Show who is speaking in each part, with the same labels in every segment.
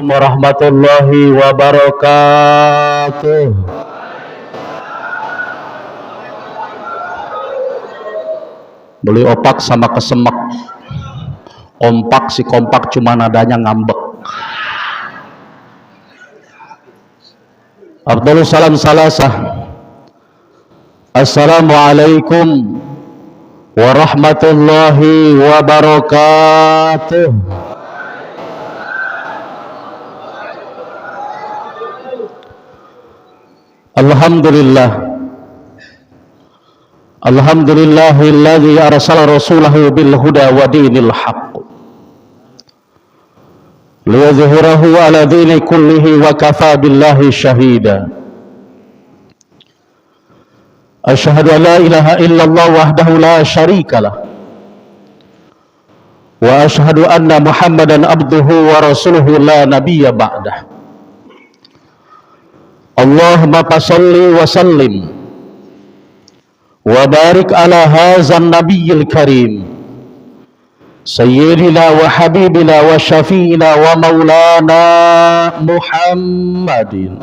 Speaker 1: Warahmatullahi wabarakatuh. Beli opak sama kesemek. Ompak si kompak cuma nadanya ngambek. Abdul salam salasah. Assalamualaikum warahmatullahi wabarakatuh. Alhamdulillah. Alhamdulillahilladzi arsala rasulahu bil huda wa dinil haqq liyudhhirahu ala dini kullihi wa kafa billahi shahida. Asyhadu an la ilaha illallah wahdahu la syarikalah wa asyhadu anna Muhammadan abduhu wa rasuluhu la nabiyya ba'dah. Allahumma fasholli wa sallim wa barik ala hadzal nabiyil karim sayyidina wa habibina wa syafi'ina wa maulana Muhammadin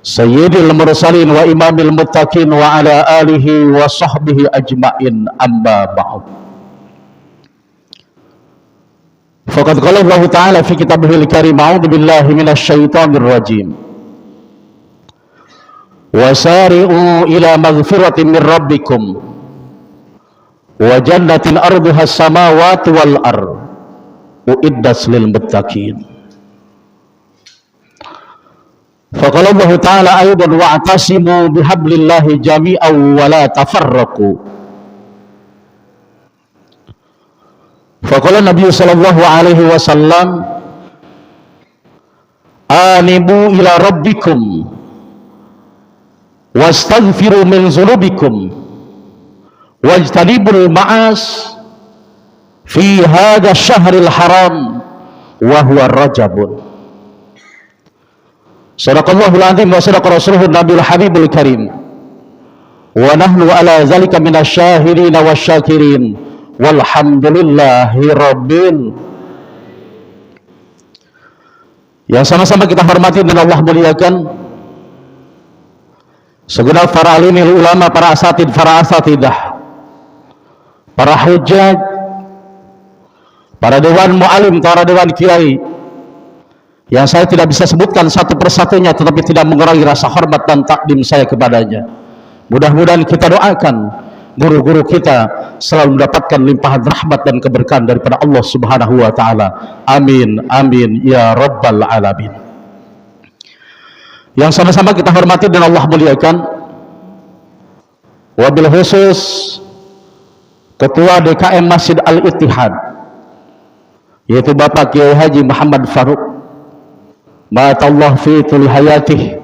Speaker 1: sayyidil mursalin wa imamil muttaqin wa ala alihi wa sahbihi ajma'in, amma ba'd. Faqad qala Allah Ta'ala fi kitabihil karim, a'udzu billahi minasyaitonir rajim. Wasari'u ila maghfiratin min rabbikum wa jannatin arduha as-samawati wal ard uiddat lil muttaqin. Faqala Allah Ta'ala aidan wa'tasimu bihablillahi jami'an wa la tafarraqu. Faqala Nabi sallallahu alaihi wasallam anibu ila rabbikum wastaghfiru min dzunubikum wajtanibul ma'as fi hadha syahril haram wa huwa rajabun. Sadaqallahul azim wa sadaqa rasuluhun nabiyul habibul karim wa nahnu ala zalika minasyahidin wasyakirin walhamdulillahi rabbil. Yang sama-sama kita hormati dan Allah muliakan segenap para alimil ulama, para asatid, para asatidah, para hujjaj, para dewan mu'alim, para dewan kiai yang saya tidak bisa sebutkan satu persatunya, tetapi tidak mengurangi rasa hormat dan takdim saya kepadanya. Mudah-mudahan kita doakan guru-guru kita selalu mendapatkan limpahan rahmat dan keberkahan daripada Allah Subhanahu wa Ta'ala. Amin, amin ya rabbal alamin. Yang sama-sama kita hormati dan Allah muliakan, wabil khusus Ketua DKM Masjid Al-Ittihad, yaitu Bapak Kiai Haji Muhammad Faruk, matallah fi tuli hayatih,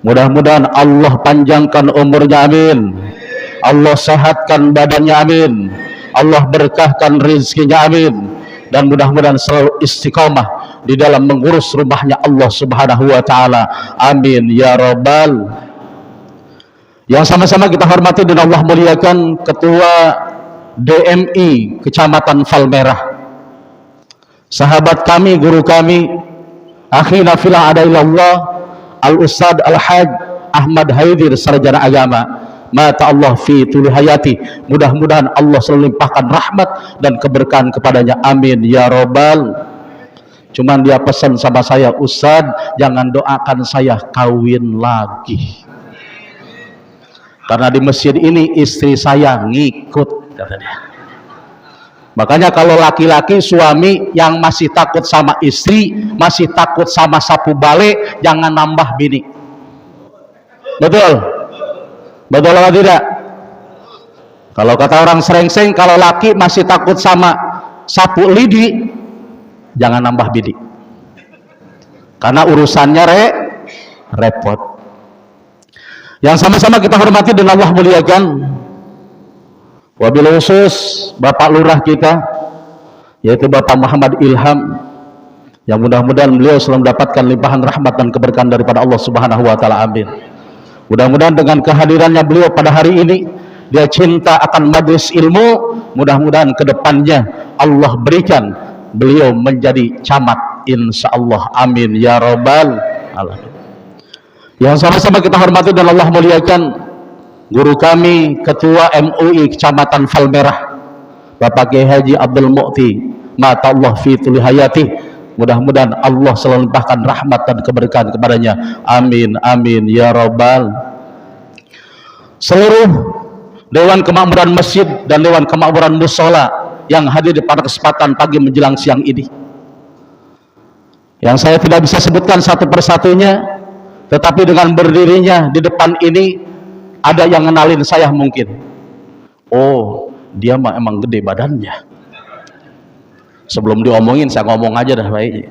Speaker 1: mudah-mudahan Allah panjangkan umurnya, amin. Allah sehatkan badannya, amin. Allah berkahkan rezekinya, amin. Dan mudah-mudahan selalu istiqamah di dalam mengurus rumahnya Allah Subhanahu wa Ta'ala, amin ya rabbal. Yang sama-sama kita hormati dan Allah muliakan Ketua DMI Kecamatan Palmerah, sahabat kami, guru kami, akhina fillah adailallah, Al-Ustad Al-Haj Ahmad Haidir, sarjana agama, mata Allah fi tuli hayati, mudah-mudahan Allah selalu limpahkan rahmat dan keberkahan kepadanya, amin ya robbal. Cuman dia pesan sama saya, Ustaz jangan doakan saya kawin lagi, karena di masjid ini istri saya ngikut, kata dia. Makanya kalau laki-laki suami yang masih takut sama istri, masih takut sama sapu balik, jangan nambah bini. Betul? Betul atau tidak? Kalau kata orang serengseng, kalau laki masih takut sama sapu lidi, jangan nambah bini, karena urusannya repot. Yang sama-sama kita hormati dan Allah muliakan, wabil khusus Bapak Lurah kita, yaitu Bapak Muhammad Ilham, yang mudah-mudahan beliau selalu mendapatkan limpahan rahmat dan keberkahan daripada Allah Subhanahu wa Ta'ala, amin. Mudah-mudahan dengan kehadirannya beliau pada hari ini, dia cinta akan majelis ilmu, mudah-mudahan kedepannya Allah berikan beliau menjadi camat, insyaallah. Amin ya rabbal alamin. Yang sama-sama kita hormati dan Allah muliakan, guru kami Ketua MUI Kecamatan Palmerah, Bapak Kiai Haji Abdul Mu'ti, mata Allah fi tuli hayati. Mudah-mudahan Allah selalu limpahkan rahmat dan keberkahan kepadanya. Amin amin ya rabbal. Seluruh Dewan Kemakmuran Masjid dan Dewan Kemakmuran Mushola yang hadir pada kesempatan pagi menjelang siang ini, yang saya tidak bisa sebutkan satu persatunya, tetapi dengan berdirinya di depan ini ada yang ngenalin saya mungkin. Oh, dia mah emang gede badannya. Sebelum diomongin saya ngomong aja dah baik.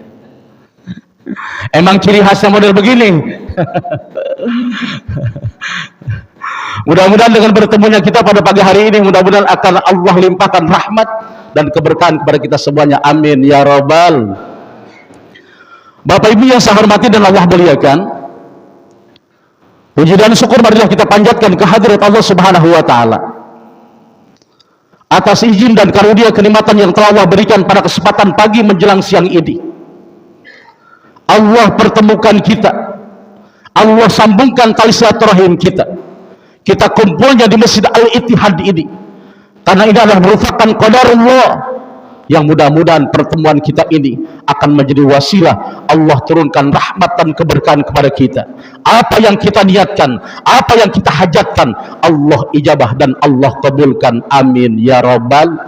Speaker 1: Emang ciri khasnya model begini. Mudah-mudahan dengan bertemunya kita pada pagi hari ini, mudah-mudahan akan Allah limpahkan rahmat dan keberkahan kepada kita semuanya. Amin ya rabbal. Bapak Ibu yang saya hormati dan Allah muliakan, puji dan syukur marilah kita panjatkan kehadirat Allah Subhanahu wa taala atas izin dan karunia kenikmatan yang telah Allah berikan pada kesempatan pagi menjelang siang ini. Allah pertemukan kita, Allah sambungkan tali silaturahim kita. Kita kumpulnya di Masjid Al-Ittihad ini karena ini adalah merupakan qadarullah, yang mudah-mudahan pertemuan kita ini akan menjadi wasilah Allah turunkan rahmat dan keberkahan kepada kita. Apa yang kita niatkan, apa yang kita hajatkan, Allah ijabah dan Allah kabulkan. Amin ya rabbal.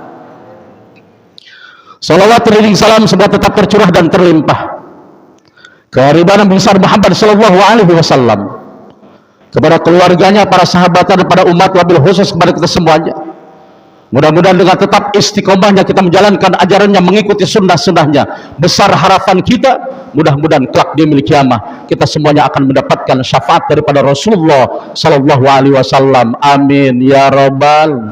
Speaker 1: Salawat dan salam semoga tetap tercurah dan terlimpah kepada Nabi besar Muhammad sallallahu alaihi wasallam, kepada keluarganya, para sahabatnya, dan pada umat, wabil khusus kepada kita semuanya. Mudah-mudahan dengan tetap istiqomahnya kita menjalankan ajarannya, mengikuti sunnah-sunnahnya, besar harapan kita, mudah-mudahan kelak di yaumil kiamah kita semuanya akan mendapatkan syafaat daripada Rasulullah sallallahu alaihi wasallam. Amin ya rabbal.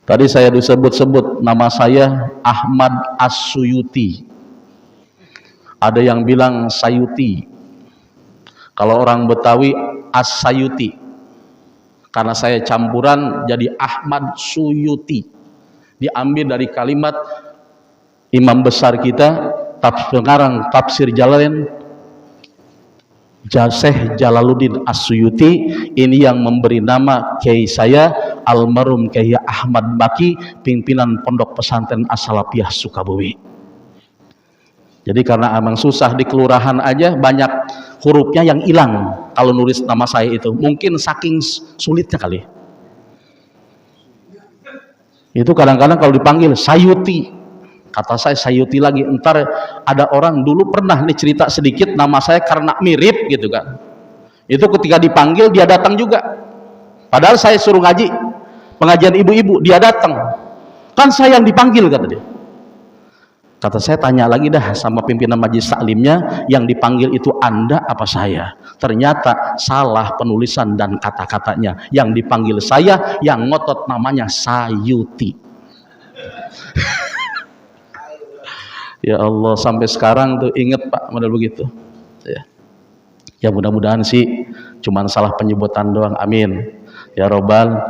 Speaker 1: Tadi saya disebut-sebut nama saya Ahmad As-Suyuti. Ada yang bilang Sayuti. Kalau orang Betawi As-Sayuti, karena saya campuran jadi Ahmad Suyuti, diambil dari kalimat imam besar kita pengarang tafsir Jalalain, Syekh Jalaluddin As-Suyuti. Ini yang memberi nama kiai saya almarhum Kiai Ahmad Baki, pimpinan Pondok Pesantren As-Salafiyah Sukabumi. Jadi karena emang susah di kelurahan aja, banyak hurufnya yang hilang kalau nulis nama saya itu, mungkin saking sulitnya kali. Itu kadang-kadang kalau dipanggil Sayuti, kata saya Sayuti lagi. Entar ada orang dulu pernah nih cerita sedikit nama saya karena mirip gitu kan. Itu ketika dipanggil dia datang juga. Padahal saya suruh ngaji, pengajian ibu-ibu, dia datang. Kan saya yang dipanggil kata dia. Kata saya tanya lagi dah sama pimpinan majelis taklimnya, yang dipanggil itu Anda apa saya? Ternyata salah penulisan dan kata-katanya. Yang dipanggil saya, yang ngotot namanya Sayuti. Ya Allah, sampai sekarang tuh inget Pak model begitu. Ya mudah-mudahan sih cuman salah penyebutan doang. Amin ya robbal.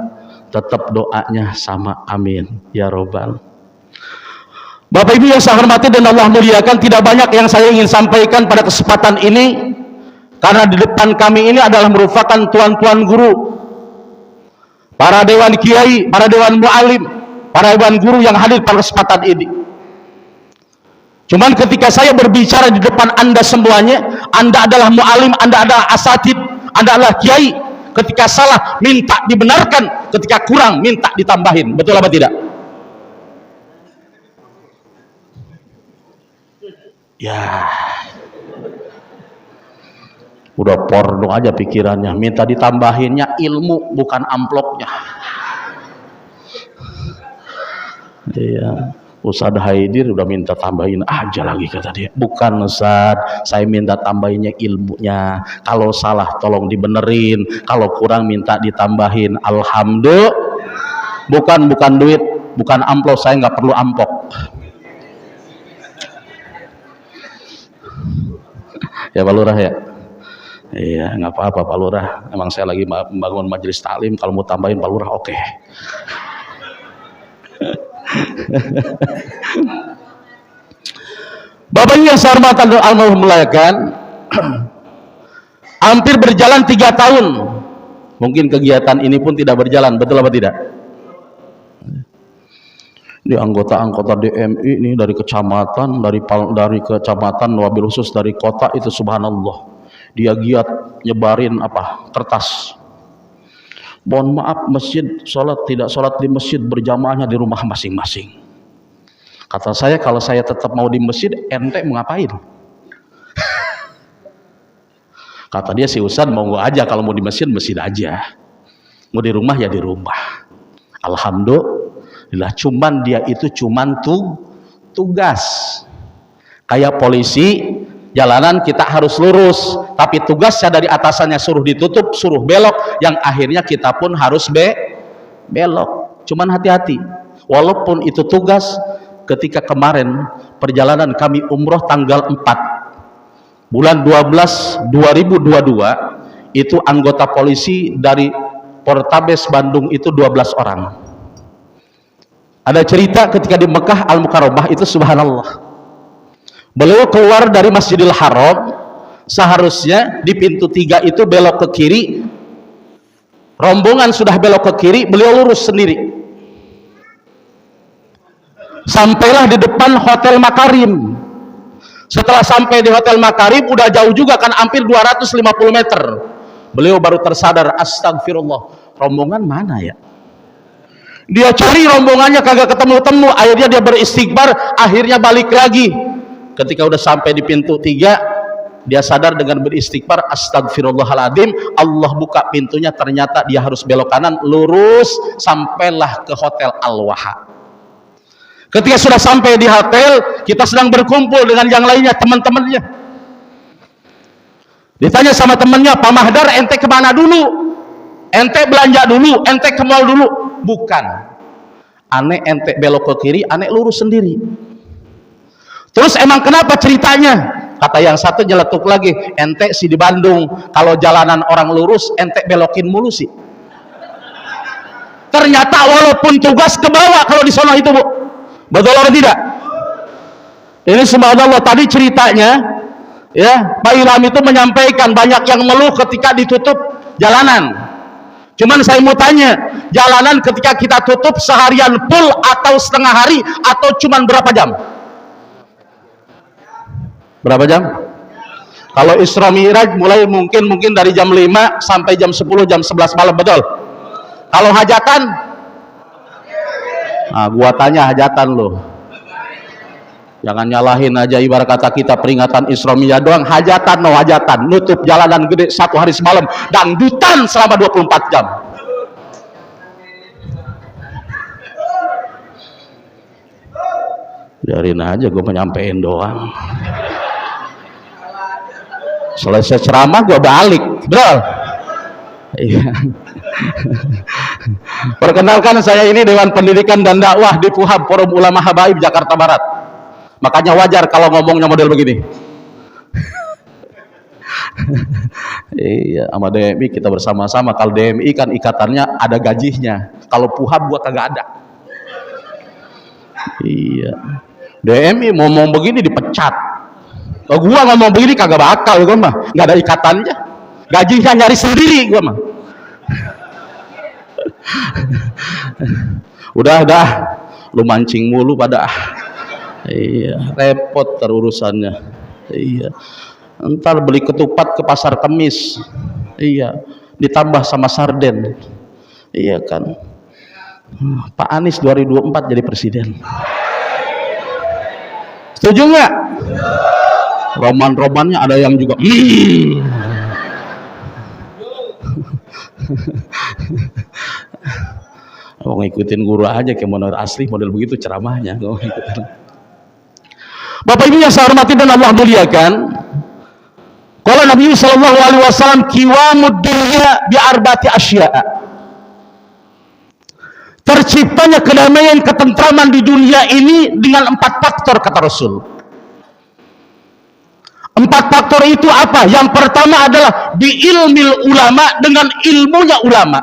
Speaker 1: Tetap doanya sama. Amin ya robbal. Bapak Ibu yang saya hormati dan Allah muliakan, tidak banyak yang saya ingin sampaikan pada kesempatan ini, karena di depan kami ini adalah merupakan tuan-tuan guru, para dewan kiai, para dewan mu'alim, para dewan guru yang hadir pada kesempatan ini. Cuman ketika saya berbicara di depan Anda semuanya, Anda adalah mu'alim, Anda adalah asatid, Anda adalah kiai. Ketika salah minta dibenarkan, ketika kurang minta ditambahin. Betul apa tidak? Ya, udah porno aja pikirannya, minta ditambahinnya ilmu bukan amplopnya. Iya, Ustadz Haidir udah minta tambahin aja lagi kata dia. Bukan Ustadz, saya minta tambahinnya ilmunya. Kalau salah tolong dibenerin, kalau kurang minta ditambahin. Alhamdulillah. Bukan duit, bukan amplop, saya nggak perlu amplop. Ya Pak Lurah ya. Iya, nggak apa-apa Pak Lurah. Emang saya lagi membangun majelis taklim, kalau mau tambahin Pak Lurah oke. Bapak Ibu yang saya hormati dan Allah muliakan, hampir berjalan 3 tahun. Mungkin kegiatan ini pun tidak berjalan, betul apa tidak? Di anggota-anggota DMI ini dari kecamatan, dari kecamatan, wabil khusus dari kota itu subhanallah. Dia giat nyebarin kertas. Mohon maaf, masjid tidak sholat di masjid, berjamaahnya di rumah masing-masing. Kata saya, kalau saya tetap mau di masjid, ente mau ngapain? Kata dia, si Ustaz mau aja, kalau mau di masjid, masjid aja. Mau di rumah ya di rumah. Alhamdulillah, cuman dia itu cuman tugas. Kayak polisi, jalanan kita harus lurus, tapi tugasnya dari atasannya suruh ditutup, suruh belok, yang akhirnya kita pun harus belok. Cuman hati-hati, walaupun itu tugas. Ketika kemarin perjalanan kami umroh tanggal 4 bulan 12 2022, itu anggota polisi dari Polrestabes Bandung itu 12 orang. Ada cerita ketika di Mekah Al-Mukarramah itu subhanallah, beliau keluar dari Masjidil Haram, seharusnya di pintu 3 itu belok ke kiri, rombongan sudah belok ke kiri, beliau lurus sendiri. Sampailah di depan Hotel Makarim. Setelah sampai di Hotel Makarim, udah jauh juga kan, hampir 250 meter. Beliau baru tersadar, astagfirullah, rombongan mana ya? Dia cari rombongannya kagak ketemu-temu, akhirnya dia beristighfar, akhirnya balik lagi. Ketika udah sampai di pintu 3, dia sadar dengan beristighfar, astagfirullahaladzim, Allah buka pintunya, ternyata dia harus belok kanan, lurus, sampailah ke Hotel Al-Waha. Ketika sudah sampai di hotel, kita sedang berkumpul dengan yang lainnya, teman-temannya. Ditanya sama temannya, Pak Mahdar, ente kemana dulu? Ente belanja dulu, ente ke mall dulu? Bukan. Ane ente belok ke kiri, ane lurus sendiri. Terus emang kenapa ceritanya? Kata yang satu nyeletuk lagi, ente sih di Bandung, kalau jalanan orang lurus, ente belokin mulu sih. Ternyata walaupun tugas ke bawah kalau di sana itu, Bu. Betul atau tidak? Ini subhanallah, tadi ceritanya ya, Pak Ilham itu menyampaikan banyak yang ngeluh ketika ditutup jalanan. Cuman saya mau tanya, jalanan ketika kita tutup seharian full atau setengah hari atau cuman berapa jam? Berapa jam? Kalau Isra Mi'raj mulai mungkin dari jam 5 sampai jam 10, jam 11 malam, betul? Kalau hajatan? Nah, gua tanya hajatan lo, jangan nyalahin aja, ibarat kata kita peringatan Isra Mi'raj doang, hajatan no hajatan, nutup jalanan gede 1 hari semalam, dangdutan selama 24 jam. Biarin aja, gue menyampaikan doang. Selesai ceramah gue balik, betul? Iya. Perkenalkan, saya ini Dewan Pendidikan dan Dakwah di Fuhab, Forum Ulama Habaib Jakarta Barat. Makanya wajar kalau ngomongnya model begini. Iya, sama DMI kita bersama-sama. Kalau DMI kan ikatannya ada gajinya. Kalau Fuhab gua kagak ada. Iya. DMI ngomong begini dipecat. Kalau gua ngomong begini kagak bakal, gua mah nggak ada ikatannya. Gajinya nyari sendiri gua mah. udah lu mancing mulu pada iya, repot terurusannya. Iya, ntar beli ketupat ke pasar Kemis, iya, ditambah sama sarden, iya kan. Pak Anies 2024 jadi presiden, setuju nggak? Roman-romannya ada yang juga mau ngikutin guru aja, kayak model asli, model begitu ceramahnya. Bapak Ibu yang saya hormati dan Allah muliakan, kalau Nabi sallallahu alaihi wasallam, qiwamud dunya bi arba'ati asya'a, terciptanya kedamaian, ketentraman di dunia ini dengan 4 faktor, kata Rasul. 4 faktor itu apa? Yang pertama adalah bi ilmil ulama, dengan ilmunya ulama.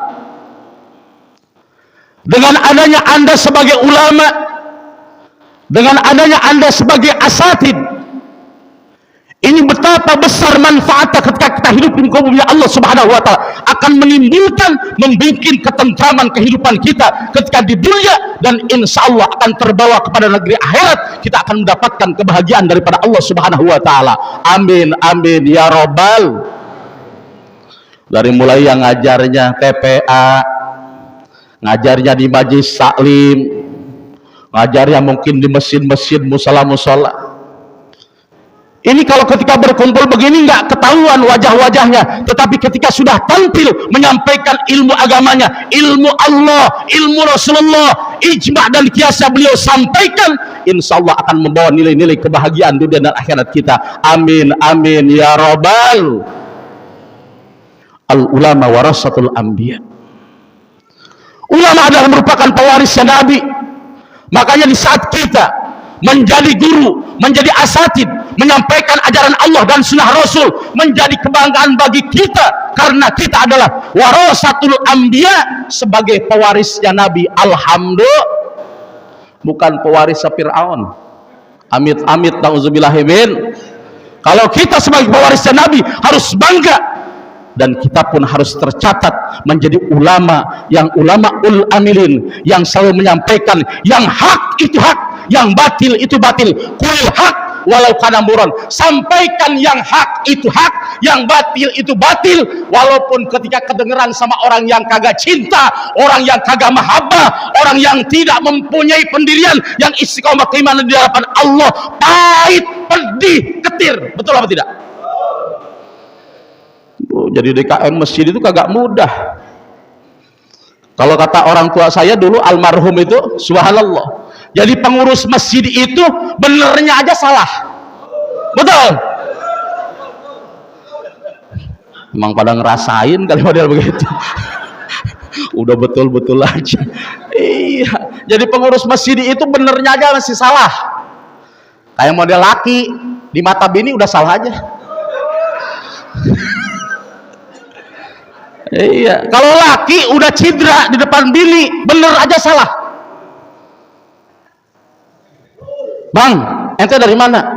Speaker 1: Dengan adanya Anda sebagai ulama, dengan adanya Anda sebagai asatid, ini betapa besar manfaatnya ketika kita hidup di muka bumi Allah Subhanahu wa Ta'ala, akan menimbulkan, membuat ketentraman kehidupan kita ketika di dunia, dan insya Allah akan terbawa kepada negeri akhirat. Kita akan mendapatkan kebahagiaan daripada Allah Subhanahu wa Ta'ala. Amin amin ya robbal. Dari mulai yang ngajarnya TPA, ngajarnya di majlis taklim, ngajarnya mungkin di mesin-mesin musola-musola. Ini kalau ketika berkumpul begini nggak ketahuan wajah-wajahnya, tetapi ketika sudah tampil menyampaikan ilmu agamanya, ilmu Allah, ilmu Rasulullah, ijma' dan kiasnya beliau sampaikan, insya Allah akan membawa nilai-nilai kebahagiaan dunia dan akhirat kita. Amin amin ya robbal. Al ulama warasatul anbiya. Ulama adalah merupakan pewarisnya Nabi. Makanya di saat kita menjadi guru, menjadi asatid, menyampaikan ajaran Allah dan sunnah Rasul, menjadi kebanggaan bagi kita, karena kita adalah warasatul anbiya, sebagai pewarisnya Nabi. Alhamdulillah, bukan pewaris Fir'aun. Amit-amit nauzubillahimin. Kalau kita sebagai pewarisnya Nabi harus bangga, dan kita pun harus tercatat menjadi ulama yang ulama-ul amilin, yang selalu menyampaikan yang hak itu hak, yang batil itu batil. Qul hak walau kana muran. Sampaikan yang hak itu hak, yang batil itu batil, walaupun ketika kedengeran sama orang yang kagak cinta, orang yang kagak mahabbah, orang yang tidak mempunyai pendirian yang istiqomah keimanan di hadapan Allah, pahit, pedih, ketir. Betul apa tidak? Jadi DKM masjid itu kagak mudah. Kalau kata orang tua saya dulu almarhum itu, subhanallah, jadi pengurus masjid itu benernya aja salah. Betul? Emang pada ngerasain kali model begitu. Udah betul-betul aja. Iya, jadi pengurus masjid itu benernya aja masih salah. Kayak model laki di mata bini udah salah aja. Iya, kalau laki udah cidra di depan bini, bener aja salah. Bang, ente dari mana?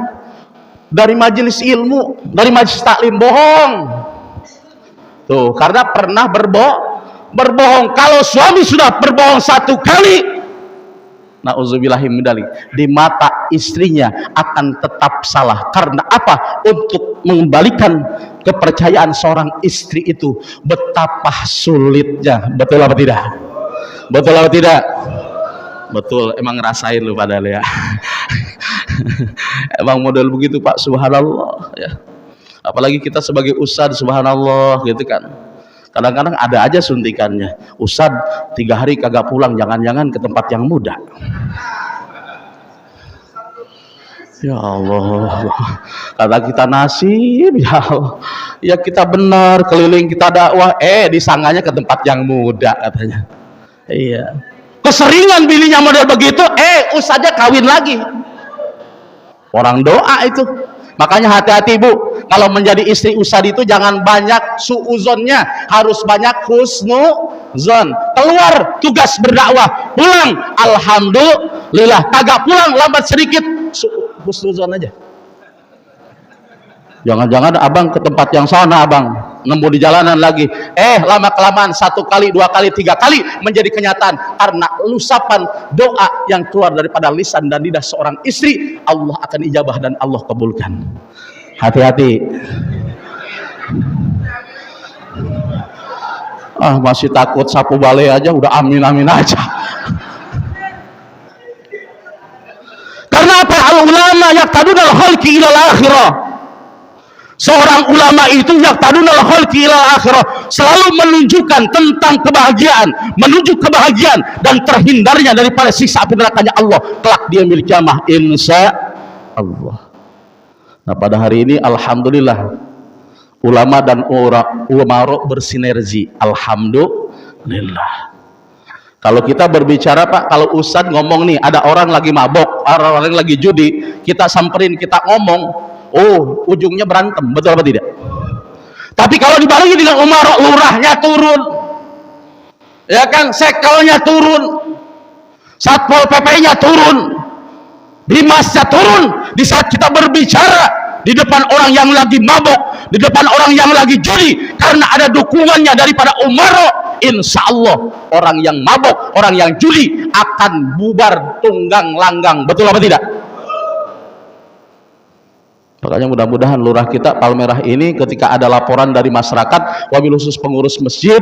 Speaker 1: Dari majelis ilmu, dari majelis taklim. Bohong. Tuh, karena pernah berbohong. Kalau suami sudah berbohong satu kali, na'udzubillahimindzalik, di mata istrinya akan tetap salah. Karena apa? Untuk mengembalikan kepercayaan seorang istri itu betapa sulitnya. Betul apa tidak? Betul apa tidak? Betul, emang ngerasain lu padahal ya. Emang model begitu Pak, subhanallah ya. Apalagi kita sebagai ustadz, subhanallah gitu kan. Kadang-kadang ada aja suntikannya. Ustadz 3 hari kagak pulang, jangan-jangan ke tempat yang muda. Ya Allah, kata kita nasib ya Allah. Ya kita benar keliling kita dakwah, disanganya ke tempat yang muda katanya. Iya. Keseringan bininya model begitu, ustadznya kawin lagi. Orang doa itu. Makanya hati-hati Bu, kalau menjadi istri ustadz itu jangan banyak suuzonnya, harus banyak husnuzon. Keluar tugas berdakwah, pulang alhamdulillah, kagak pulang lambat sedikit husnuzon aja. Jangan-jangan abang ke tempat yang sana, abang nemu di jalanan lagi, lama kelamaan 1 kali, 2 kali, 3 kali menjadi kenyataan karena lusapan doa yang keluar daripada lisan dan lidah seorang istri, Allah akan ijabah dan Allah kabulkan. Hati-hati. Masih takut sapu bale aja udah amin-amin aja. Karena apa? Al-ulama yaqtadunal khalqi ilal akhirah. Seorang ulama itu yaqtadunal khalqi ilal akhirah, selalu menunjukkan tentang kebahagiaan, menuju kebahagiaan dan terhindarnya daripada siksa api nerakanya Allah kelak dia milik kiamah insya Allah. Nah pada hari ini alhamdulillah ulama dan umaro bersinergi, alhamdulillah. Kalau kita berbicara Pak, kalau ustadz ngomong nih ada orang lagi mabok, orang lagi judi, kita samperin, kita ngomong, ujungnya berantem, betul apa tidak? Tapi kalau dibarengi dengan umaro, lurahnya turun, ya kan, sekelnya turun, satpol pp-nya turun, Bimasnya turun di saat kita berbicara di depan orang yang lagi mabok, di depan orang yang lagi judi, karena ada dukungannya daripada umaro. Insya Allah orang yang mabok, orang yang judi akan bubar tunggang langgang. Betul apa tidak? Makanya mudah-mudahan lurah kita Palmerah ini ketika ada laporan dari masyarakat, wabil khusus pengurus masjid,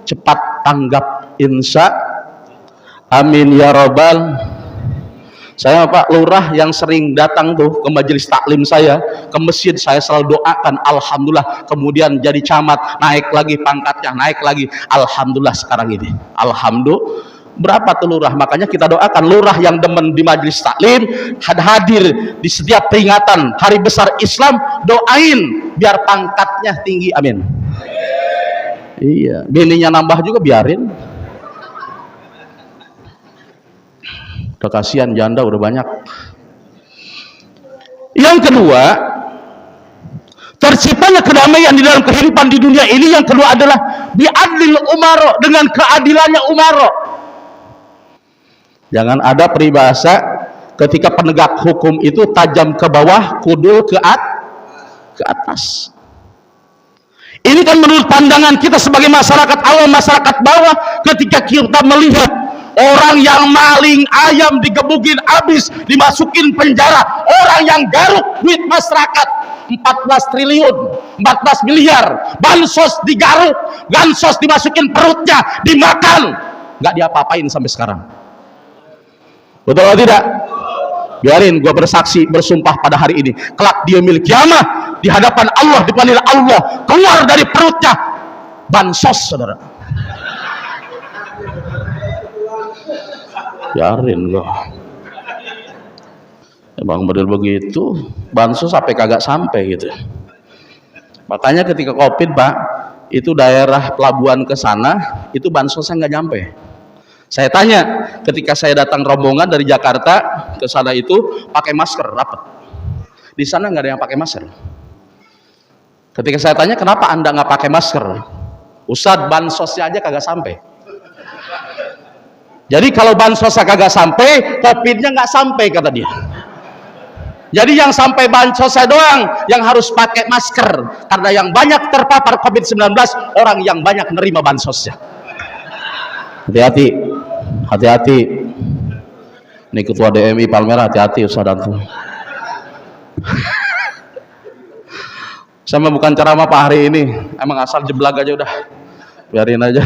Speaker 1: cepat tanggap, insya amin ya robbal. Saya Pak Lurah yang sering datang tuh ke majelis taklim saya, ke masjid, saya selalu doakan alhamdulillah, kemudian jadi camat, naik lagi pangkatnya, naik lagi, alhamdulillah sekarang ini, alhamdulillah. Berapa tuh lurah? Makanya kita doakan lurah yang demen di majelis taklim, hadir di setiap peringatan hari besar Islam, doain biar pangkatnya tinggi, amin. Iya, bininya nambah juga biarin. Udah kasihan janda udah banyak. Yang kedua, terciptanya kedamaian di dalam kehidupan di dunia ini. Yang kedua adalah biadlil umaro, dengan keadilannya umaro. Jangan ada peribahasa ketika penegak hukum itu tajam ke bawah, kudul ke atas. Ini kan menurut pandangan kita sebagai masyarakat awam, masyarakat bawah, ketika kita melihat orang yang maling ayam digebukin habis, dimasukin penjara, orang yang garuk duit masyarakat 14 triliun, 14 miliar, bansos digaruk, bansos dimasukin perutnya, dimakan, nggak diapa-apain sampai sekarang. Betul atau tidak? Biarin gua bersaksi, bersumpah pada hari ini, kelak dia milik kiamah di hadapan Allah, dipanggil Allah, keluar dari perutnya bansos, saudara. Biarin loh, emang model begitu, bansos sampai kagak sampai gitu. Makanya ketika Covid Pak, itu daerah pelabuhan ke sana, itu bansosnya nggak nyampe. Saya tanya, ketika saya datang rombongan dari Jakarta ke sana itu pakai masker rapat. Di sana nggak ada yang pakai masker. Ketika saya tanya, kenapa Anda nggak pakai masker? Ustadz, bansosnya aja kagak sampai. Jadi kalau bansosnya kagak sampai, Covid-nya nggak sampai, kata dia. Jadi yang sampai bansosnya doang yang harus pakai masker, karena yang banyak terpapar Covid-19 orang yang banyak nerima bansosnya. Hati-hati, hati-hati. Ini ketua DMI Palmerah, hati-hati Ustaz Antum. Saya bukan ceramah Pak hari ini, emang asal jeblag aja udah, biarin aja,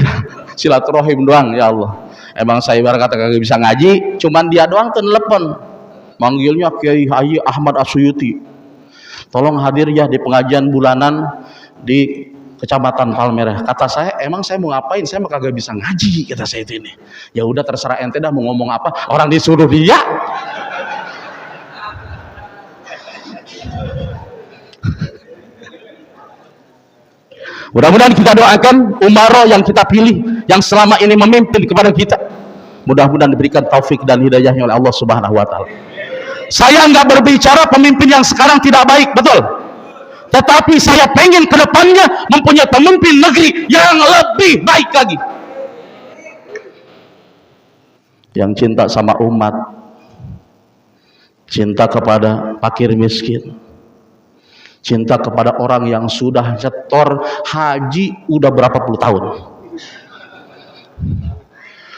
Speaker 1: silaturahim doang. Ya Allah, emang saya ibarat kata kagak bisa ngaji, cuman dia doang telepon, manggilnya Kiai Haji Ahmad Asyuyuti, tolong hadir ya di pengajian bulanan di Kecamatan Palmerah. Kata saya, emang saya mau ngapain? Saya mah kagak bisa ngaji, kata saya itu ini. Ya udah terserah ente dah mau ngomong apa, orang disuruh dia. Mudah-mudahan kita doakan umaro yang kita pilih, yang selama ini memimpin kepada kita, mudah-mudahan diberikan taufik dan hidayahnya oleh Allah Subhanahu wa Ta'ala. Saya nggak berbicara pemimpin yang sekarang tidak baik, betul, tetapi saya pengen ke depannya mempunyai pemimpin negeri yang lebih baik lagi, yang cinta sama umat, cinta kepada fakir miskin, cinta kepada orang yang sudah nyetor haji udah berapa puluh tahun.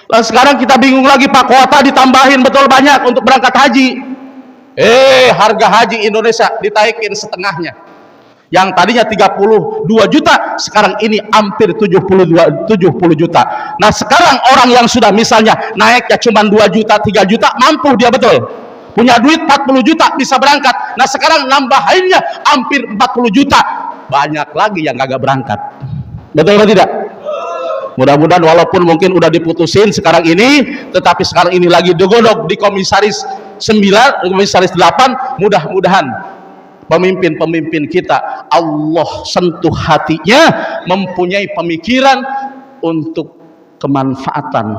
Speaker 1: Lah sekarang kita bingung lagi, Pak, kuota ditambahin betul banyak untuk berangkat haji. Harga haji Indonesia ditaikin setengahnya. Yang tadinya 32 juta, sekarang ini hampir 70 juta. Nah sekarang orang yang sudah misalnya naiknya cuma 2 juta, 3 juta, mampu dia, betul, punya duit 40 juta bisa berangkat. Nah sekarang nambahinnya hampir 40 juta, banyak lagi yang kagak berangkat. Betul atau tidak? Mudah-mudahan walaupun mungkin udah diputusin sekarang ini, tetapi sekarang ini lagi digodok di komisaris 9, komisaris 8, mudah-mudahan pemimpin-pemimpin kita Allah sentuh hatinya, mempunyai pemikiran untuk kemanfaatan,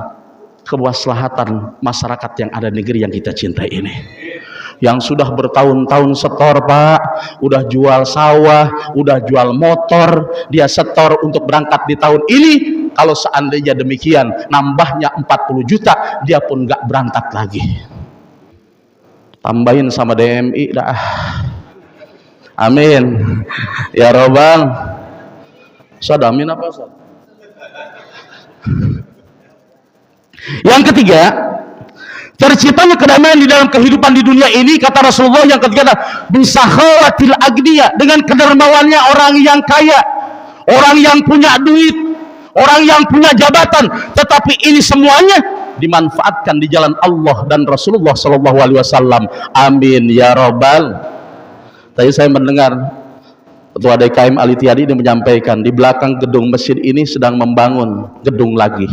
Speaker 1: kemaslahatan masyarakat yang ada di negeri yang kita cintai ini. Yang sudah bertahun-tahun setor, Pak, udah jual sawah, udah jual motor, dia setor untuk berangkat di tahun ini. Kalau seandainya demikian nambahnya 40 juta, dia pun nggak berangkat lagi. Tambahin sama DMI dah. Amin ya robbal. Ustaz, amin apa Ustaz? Yang ketiga, terciptanya kedamaian di dalam kehidupan di dunia ini, kata Rasulullah yang ketiga, bisa khawatil agniya, dengan kedermawannya orang yang kaya, orang yang punya duit, orang yang punya jabatan, tetapi ini semuanya dimanfaatkan di jalan Allah dan Rasulullah Shallallahu Alaihi Wasallam. Amin ya robbal. Tadi saya mendengar Ketua DKM Ali Tiadi ini menyampaikan, di belakang gedung masjid ini sedang membangun gedung lagi.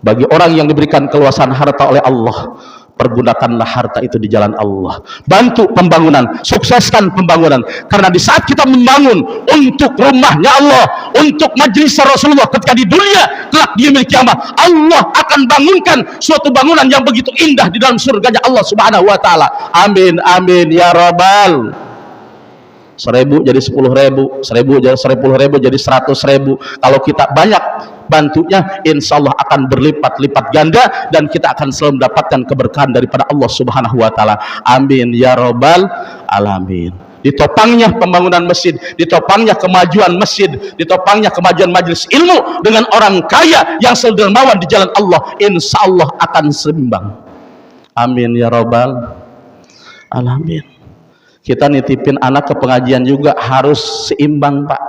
Speaker 1: Bagi orang yang diberikan keluasan harta oleh Allah, pergunakanlah harta itu di jalan Allah. Bantu pembangunan, sukseskan pembangunan. Karena di saat kita membangun untuk rumahnya Allah, untuk majelis Rasulullah ketika di dunia, kelak di yaumil kiamah, Allah akan bangunkan suatu bangunan yang begitu indah di dalam surganya Allah Subhanahu wa taala. Amin amin ya rabbal. 1.000 jadi 10.000, 1.000 jadi 10.000 jadi 100.000. Kalau kita banyak bantunya, insya Allah akan berlipat-lipat ganda dan kita akan selalu mendapatkan keberkahan daripada Allah Subhanahu wa taala. Amin ya rabbal alamin. Ditopangnya pembangunan masjid, ditopangnya kemajuan masjid, ditopangnya kemajuan majelis ilmu dengan orang kaya yang sedermawan di jalan Allah, insya Allah akan seimbang. Amin ya rabbal alamin. Kita nitipin anak ke pengajian juga harus seimbang, Pak.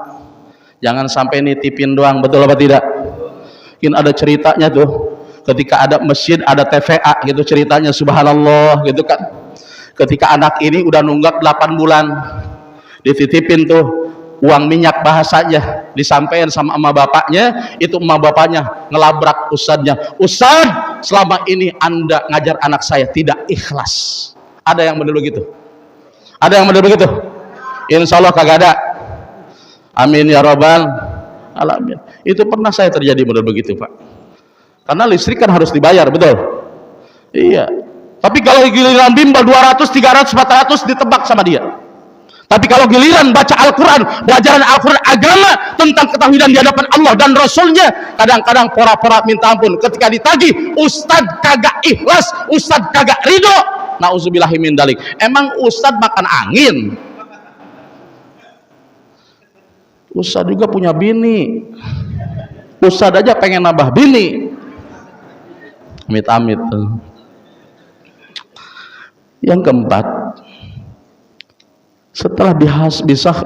Speaker 1: Jangan sampai nitipin doang, betul apa tidak? Mungkin ada ceritanya tuh, ketika ada masjid ada TVA gitu ceritanya, subhanallah gitu kan. Ketika anak ini udah nunggak 8 bulan, dititipin tuh uang minyak bahasanya, disampaikan sama emak bapaknya, itu emak bapaknya ngelabrak ustadznya. Ustadz, selama ini Anda ngajar anak saya tidak ikhlas. Ada yang bener begitu? Ada yang benar begitu? Insya Allah kagak ada. Amin ya rabbal alamin. Itu pernah saya terjadi benar begitu, Pak. Karena listrik kan harus dibayar, betul? Iya. Tapi kalau giliran bimbel 200, 300, 400 ditebak sama dia. Tapi kalau giliran baca Al-Quran, pelajaran Al-Quran agama tentang ketahuidan di hadapan Allah dan Rasulnya, kadang-kadang pora-pora minta ampun. Ketika ditagih, Ustadz kagak ikhlas, Ustadz kagak ridho. Nauzubillahi min dalik. Emang Ustadz makan angin? Ustadz juga punya bini. Ustadz aja pengen nambah bini. Amit-amit. Yang keempat, setelah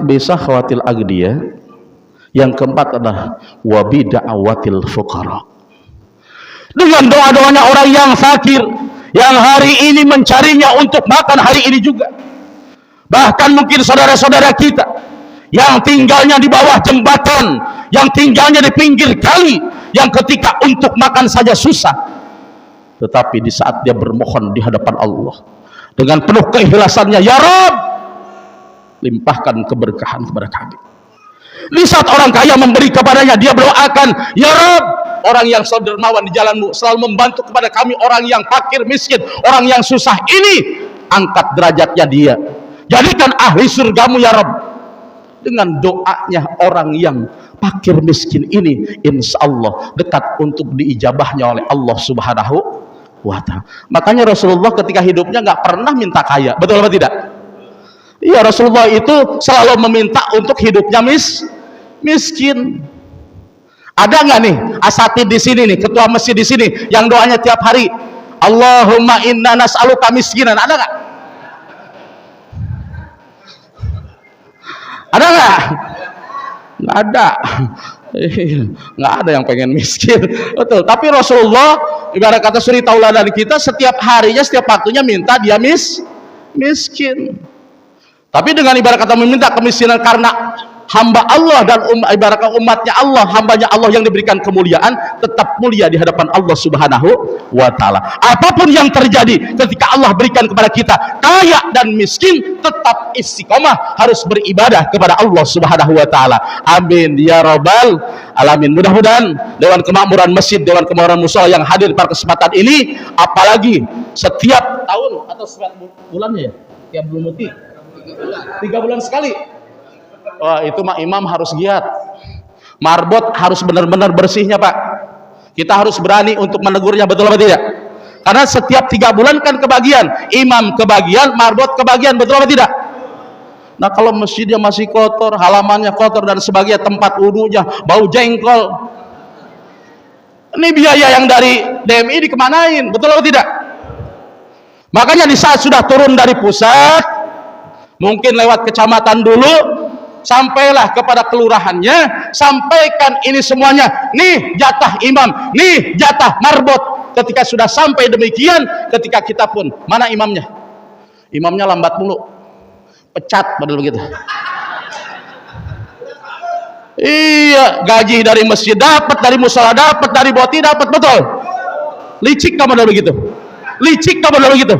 Speaker 1: bisa khawatil agdiya, yang keempat adalah wabida'awatil fuqara. Dengan doa-doanya orang yang fakir, yang hari ini mencarinya untuk makan hari ini juga. Bahkan mungkin saudara-saudara kita yang tinggalnya di bawah jembatan, yang tinggalnya di pinggir kali, yang ketika untuk makan saja susah, tetapi di saat dia bermohon di hadapan Allah dengan penuh keikhlasannya, ya Rabb, limpahkan keberkahan kepada kami. Di saat orang kaya memberi kepadanya, dia berdoakan, ya Rabb, orang yang selalu dermawan di jalanmu, selalu membantu kepada kami orang yang fakir miskin, orang yang susah ini, angkat derajatnya dia, jadikan ahli surgamu ya Rabb. Dengan doanya orang yang fakir miskin ini, insya Allah dekat untuk diijabahnya oleh Allah Subhanahu wa ta'ala. Makanya Rasulullah ketika hidupnya nggak pernah minta kaya, betul apa tidak? Iya, Rasulullah itu selalu meminta untuk hidupnya miskin. Ada nggak nih asatid di sini nih, ketua masjid di sini yang doanya tiap hari, Allahumma inna nas'aluka miskinan? Ada nggak? Ada nggak? Nggak ada. Nggak ada yang pengen miskin, betul. Tapi Rasulullah ibarat kata suri tauladan kita, setiap harinya, setiap waktunya minta dia miskin. Tapi dengan ibarat kata meminta kemiskinan karena hamba Allah dan ibarat umatnya Allah, hambanya Allah yang diberikan kemuliaan, tetap mulia di hadapan Allah Subhanahu wa ta'ala. Apapun yang terjadi ketika Allah berikan kepada kita, kaya dan miskin, tetap istiqomah harus beribadah kepada Allah Subhanahu wa ta'ala. Amin ya rabbal alamin. Mudah-mudahan Dewan Kemakmuran Masjid, Dewan Kemakmuran Mushola yang hadir pada kesempatan ini, apalagi setiap tahun atau setiap bulannya ya, tiap bulan muti 3 bulan sekali. Wah, itu mah imam harus giat. Marbot harus benar-benar bersihnya, Pak. Kita harus berani untuk menegurnya, betul apa tidak? Karena setiap 3 bulan kan kebagian, imam kebagian, marbot kebagian, betul apa tidak? Nah kalau masjidnya masih kotor, halamannya kotor dan sebagainya, tempat wudhunya bau jengkol, ini biaya yang dari DMI dikemanain, betul atau tidak? Makanya di saat sudah turun dari pusat, mungkin lewat kecamatan dulu, sampailah kepada kelurahannya, sampaikan ini semuanya, nih jatah imam, nih jatah marbot. Ketika sudah sampai demikian, ketika kita pun, mana imamnya? Imamnya lambat mulu, pecat padahal begitu. Iya, gaji dari masjid dapat, dari musola dapat, dari boti dapat, betul. Licik kamu modal begitu. Licik kamu modal begitu.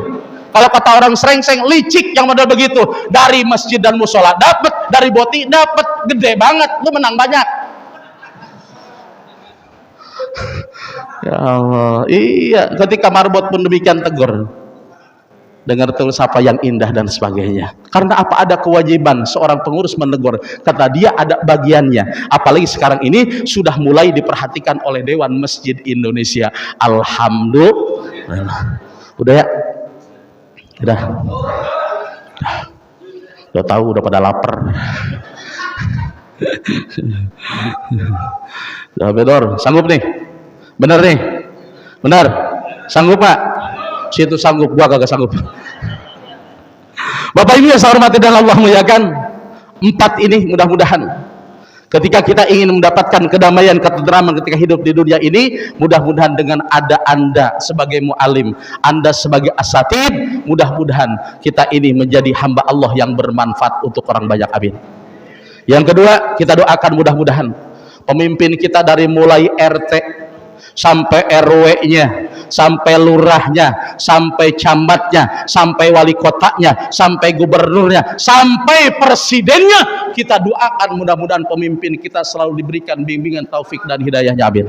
Speaker 1: Kalau kata orang serengseng, licik yang modal begitu. Dari masjid dan musola dapat, dari boti dapat, gede banget, lu menang banyak. Ya Allah, iya, ketika marbot pun demikian tegur. Dengar tulis apa yang indah dan sebagainya. Karena apa, ada kewajiban seorang pengurus menegur, kata dia ada bagiannya. Apalagi sekarang ini sudah mulai diperhatikan oleh Dewan Masjid Indonesia. Alhamdulillah. Udah ya? Udah tahu, udah pada lapar. Udah bedor, sanggup nih? Bener nih? Bener? Sanggup Pak? Situ sanggup, gua kagak sanggup. Bapak Ibu yang saya hormati dan Allah muliakan, 4 ini mudah-mudahan ketika kita ingin mendapatkan kedamaian, ketentraman ketika hidup di dunia ini, mudah-mudahan dengan ada Anda sebagai mu'alim, Anda sebagai asatid, mudah-mudahan kita ini menjadi hamba Allah yang bermanfaat untuk orang banyak. Amin. Yang kedua, kita doakan mudah-mudahan pemimpin kita dari mulai RT sampai RW-nya, sampai lurahnya, sampai camatnya, sampai wali kotanya, sampai gubernurnya, sampai presidennya, kita doakan mudah-mudahan pemimpin kita selalu diberikan bimbingan, taufik dan hidayahnya. Amin.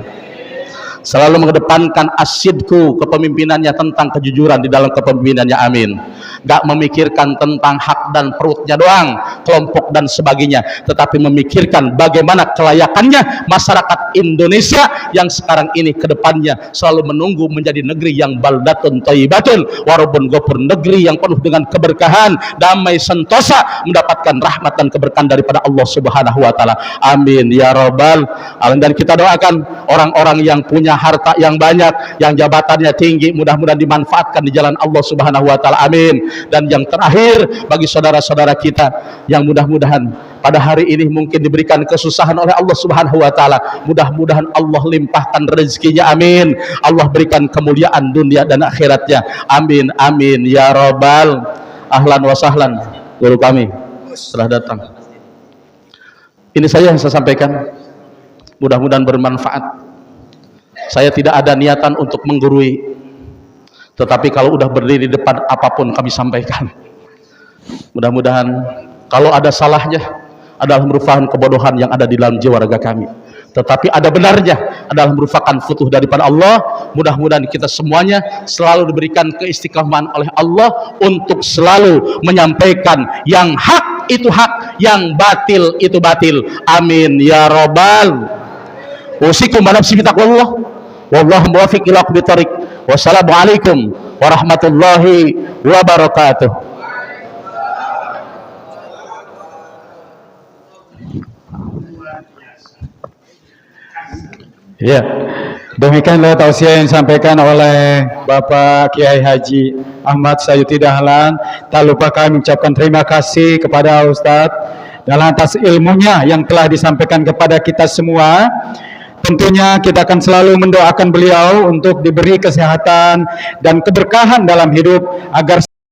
Speaker 1: Selalu mengedepankan asidku kepemimpinannya, tentang kejujuran di dalam kepemimpinannya. Amin. Gak memikirkan tentang hak dan perutnya doang, kelompok dan sebagainya, tetapi memikirkan bagaimana kelayakannya masyarakat Indonesia yang sekarang ini kedepannya selalu menunggu menjadi negeri yang baldatun thayyibatun warabun ghafur, negeri yang penuh dengan keberkahan, damai sentosa, mendapatkan rahmat dan keberkahan daripada Allah Subhanahu wa taala. Amin ya rabbal alamin. Dan kita doakan orang-orang yang punya harta yang banyak, yang jabatannya tinggi, mudah-mudahan dimanfaatkan di jalan Allah Subhanahu wa taala. Amin. Dan yang terakhir, bagi saudara-saudara kita yang mudah-mudahan pada hari ini mungkin diberikan kesusahan oleh Allah Subhanahu wa taala, mudah-mudahan Allah limpahkan rezekinya. Amin. Allah berikan kemuliaan dunia dan akhiratnya. Amin amin ya rabbal. Ahlan wa sahlan guru kami telah datang. Ini saja yang saya sampaikan, mudah-mudahan bermanfaat. Saya tidak ada niatan untuk menggurui, tetapi kalau udah berdiri di depan, apapun kami sampaikan. Mudah-mudahan kalau ada salahnya adalah merupakan kebodohan yang ada di dalam jiwa raga kami, tetapi ada benarnya adalah merupakan futuh daripada Allah. Mudah-mudahan kita semuanya selalu diberikan keistiqomahan oleh Allah untuk selalu menyampaikan yang hak itu hak, yang batil itu batil. Amin ya rabbal. Usikum banafsi bitaqwallah. Wallahu muwaffiq ila aqwamit thariq. Wassalamualaikum warahmatullahi wabarakatuh.
Speaker 2: Ya, demikianlah tausiah yang disampaikan oleh Bapak Kiai Haji Ahmad Sayuti Dahlan. Tak lupa kami mengucapkan terima kasih kepada Ustadz dalam atas ilmunya yang telah disampaikan kepada kita semua. Tentunya kita akan selalu mendoakan beliau untuk diberi kesehatan dan keberkahan dalam hidup agar